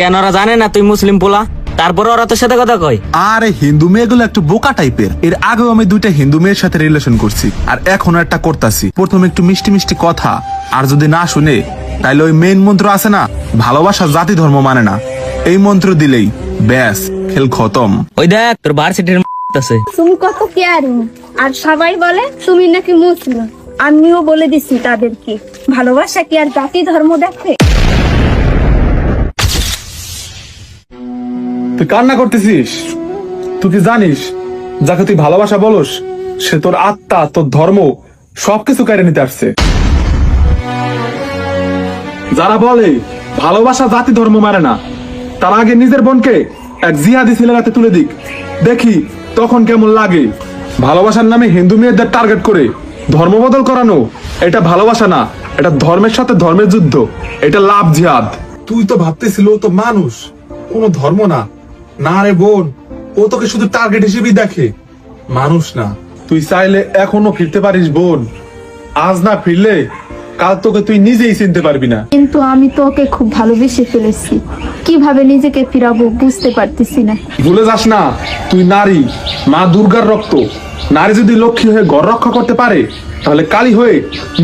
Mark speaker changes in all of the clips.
Speaker 1: কেন ওরা জানে না তুই মুসলিম পোলা? তারপর ওরা তোর সাথে কথা কয়।
Speaker 2: আরে হিন্দু মেয়েগুলো একটু বোকা টাইপের। এর আগেও আমি 2টা হিন্দু মেয়ের সাথে রিলেশন করছি, আর এখনো একটা করতাছি। প্রথমে একটু মিষ্টি মিষ্টি কথা, আর যদি না শুনে তাইলে ওই মেইন মন্ত্র আছে না, ভালোবাসা জাতি ধর্ম মানে না, এই মন্ত্র দিলেই ব্যাস খেল খতম।
Speaker 1: ওই দেখ তোর ভার্সিটির আছে।
Speaker 3: তুমি কত কেয়ারিং, আর সবাই বলে তুমি নাকি মুসলিম। আমিও বলে দিছি তাদেরকে, ভালোবাসা কি আর জাতি ধর্ম দেখে?
Speaker 2: তুই কান্না করতেছিস? তুই কি জানিস যাকে তুই ভালোবাসা বলস সে তোর আত্মা, তোর ধর্ম সবকিছু কেড়ে নিতে আসছে। যারা বলে ভালোবাসা জাতি ধর্ম মানে না, তার আগে নিজের বোনকে এক জিহাদি ছেলের হাতে তুলে দিক, দেখি তখন কেমন লাগে। ভালোবাসার নামে হিন্দু মেয়েদের টার্গেট করে ধর্ম বদল করানো, এটা ভালোবাসা না, এটা ধর্মের সাথে ধর্মের যুদ্ধ, এটা লাভ জিহাদ। তুই তো ভাবতেছিল ও তো মানুষ, কোনো ধর্ম না। না রে বোন, ও তোকে শুধু টার্গেট হিসেবেই দেখে, মানুষ না। তুই চাইলে এখনো ফিরতে পারিস বোন, আজ না ফিরলে কাল তোকে তুই নিজেই চিনতে পারবি না।
Speaker 3: কিন্তু আমি তো ওকে খুব ভালোবেসে ফেলেছি, কিভাবে নিজেকে ফিরাবো বুঝতে পারতেছি না।
Speaker 2: ভুলে যাস না তুই নারী, মা দুর্গার রক্ত। নারী যদি লক্ষ্মী হয়ে ঘর রক্ষা করতে পারে, তাহলে কালী হয়ে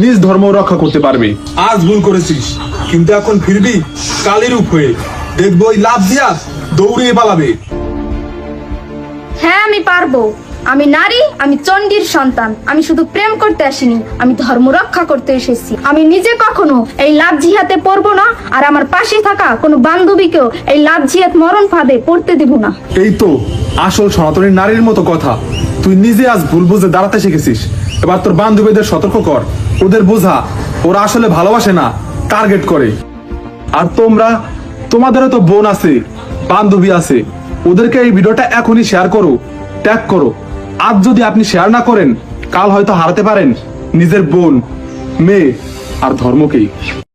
Speaker 2: নিজ ধর্ম রক্ষা করতে পারবে। আজ ভুল করেছিস, কিন্তু এখন ফিরবি কালী রূপ হয়ে, দেখবো ওই লাভ দিয়া দৌড়িয়ে পালাবে।
Speaker 3: হ্যাঁ আমি পারবো, আমি নারী, আমি চণ্ডীর সন্তান। আমি শুধু প্রেম করতে আসিনি, আমি ধর্ম রক্ষা করতে এসেছি। আমি নিজে কখনো এই লাভ জিহাদে পড়বো না, আর আমার পাশে থাকা কোনো বান্ধবীকেও এই লাভ জিহাদ মরণ ফাঁদে পড়তে দিব না।
Speaker 2: এই তো আসল সনাতনী নারীর মতো কথা। তুই নিজে আজ ভুল বুঝে দাঁড়াতে শিখেছিস, এবার তোর বান্ধবীদের সতর্ক কর, ওদের বোঝা ওরা আসলে ভালোবাসে না, টার্গেট করে। আর তোমরা, তোমাদেরও তো বোন আছে, বান্ধবী আছে, ওদেরকে এই ভিডিওটা এখনই শেয়ার করো, ট্যাগ করো। আজ যদি আপনি শেয়ার না করেন, কাল হয়তো হারাতে পারেন নিজের বোন, মেয়ে আর ধর্মকেই।